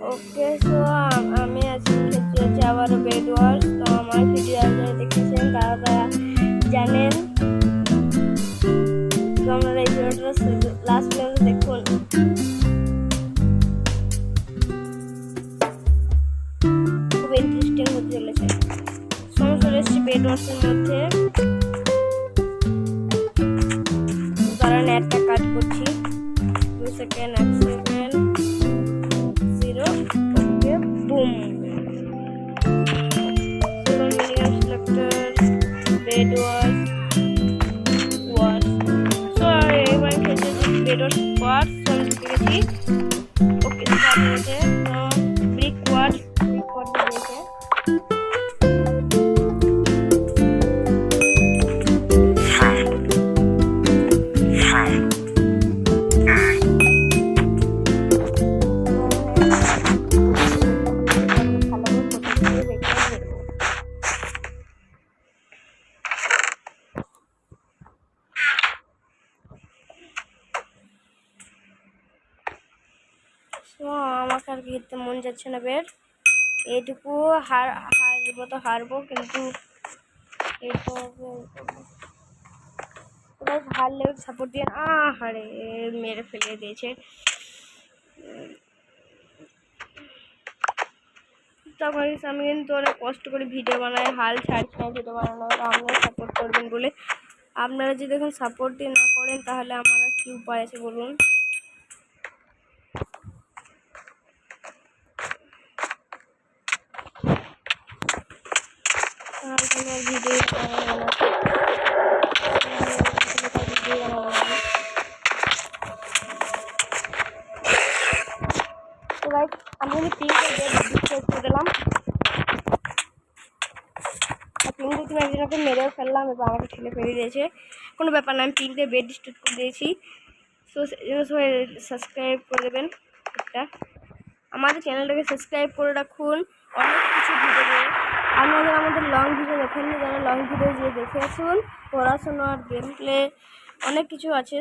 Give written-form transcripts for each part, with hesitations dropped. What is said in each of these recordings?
ওকে, so আমি আজকে খেলতে যাচ্ছি আবারও বেড ওয়ার্স। তো আমার ভিডিও আপনারা দেখেছেন, তারা জানেন। তো আপনারা এই ভিডিওটা লাস্ট পর্যন্ত দেখুন। খুব ইন্টারেস্টিং হতে চলেছে। সমস্যা এসেছি বেড ওয়ার্সের মধ্যে, কারণ একটা কাজ করছি। 2 সেকেন্ড, 1 সেকেন্ড, 0। ওকে, বুম। মিনিমাম সিলেক্টর বেড ওয়ার্স ওয়ার্স। সো এবার খেলতে বেড ওয়ার্স ওয়ার্স আমি শিখেছি। ওকে, স্টার্ট হয়েছে। ব্রিক ওয়ার্স দিয়েছে। আমাকে আর খেলতে মন যাচ্ছে না বেড। এইটুকু হারবো তো হারবো, কিন্তু হারলে সাপোর্ট দিয়ে হারে মেরে ফেলে দিয়েছে। তারপরে আমি কিন্তু অনেক কষ্ট করে ভিডিও বানাই, হাল ছাড়ছি না ভিডিও বানানো। আপনারা সাপোর্ট করবেন বলে। আপনারা যদি এখন সাপোর্টই না করেন তাহলে আমার আর কী উপায় আছে বলুন। ভিডিও তো গাইস, আমি পিঙ্কের বেড ডিসকাস করে দিলাম। পিঙ্ক তুমি একজনকে মেরেও ফেললাম এবং আমাকে ঠেলে ফেলে দিয়েছে। কোনো ব্যাপার না, আমি পিঙ্কের বেড ডিস্ট্রিক্ট করে দিয়েছি। সো সবাই সাবস্ক্রাইব করে দেবেন। আমাদের চ্যানেলটাকে সাবস্ক্রাইব করে রাখুন। অনেক কিছু ভিডিও আপনারা আমাদের লং ভিডিও দেখেননি, যারা লং ভিডিও গিয়ে দেখে আসুন। পড়াশোনার গেম প্লে অনেক কিছু আছে,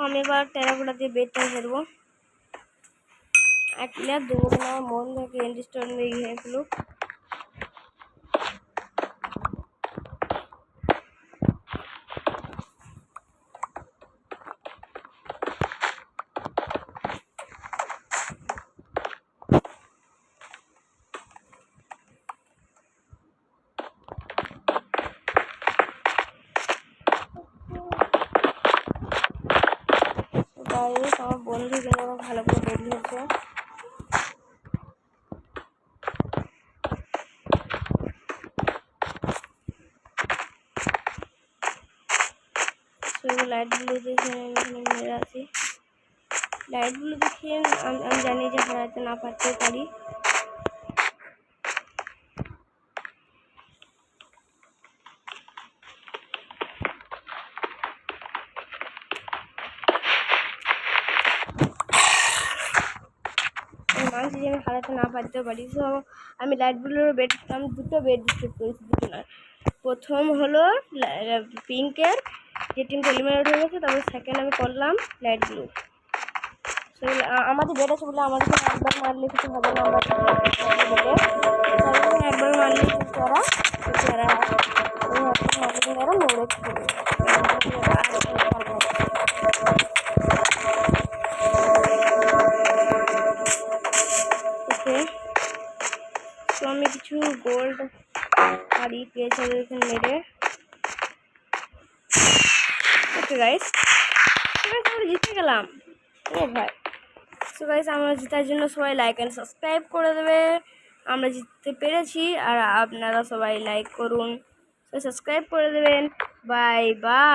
আমি এবার টেরাকোটা দিয়ে বেডটা ফেলবো। এক প্লেয়ার দেবো না, মন থেকে এন্ড স্টোন দিয়ে ঘিরে ফেলুক। আমার বন্ধু কিন্তু আমার ভালো করে বেড হয়েছে। লাইটগুলো দেখে মেরে আছি। লাইটগুলো দেখে আমি জানি যে হারাতে না পারতে পারি। মানুষ যে আমি হারাতে না পারতেও পারি। সো আমি লাইটগুলোর বেড, আমি দুটো বেড ডিস্ট্রিক্ট করেছি, দুটো না। প্রথম হলো পিঙ্কের, যে টিমটা এলিমিনেট হয়ে গেছে। তারপর সেকেন্ড আমি করলাম লাইট ব্লু। সেগুলো আমাদের বেড আছে বলে আমাদের একবার মারলে কিছু হবে না। আমরা একবার মারলে কিন্তু ওরা মরে পড়বে। ওকে, তো আমি কিছু গোল্ড হারি পেয়েছি এখানে মেরে। ওকে গাইস, আমরা জিতে গেলাম। ও ভাই, সো গাইস, আমরা জেতার জন্য সবাই লাইক অ্যান্ড সাবস্ক্রাইব করে দেবে। আমরা জিততে পেরেছি, আর আপনারা সবাই লাইক করুন, সাবস্ক্রাইব করে দেবেন। Bye bye.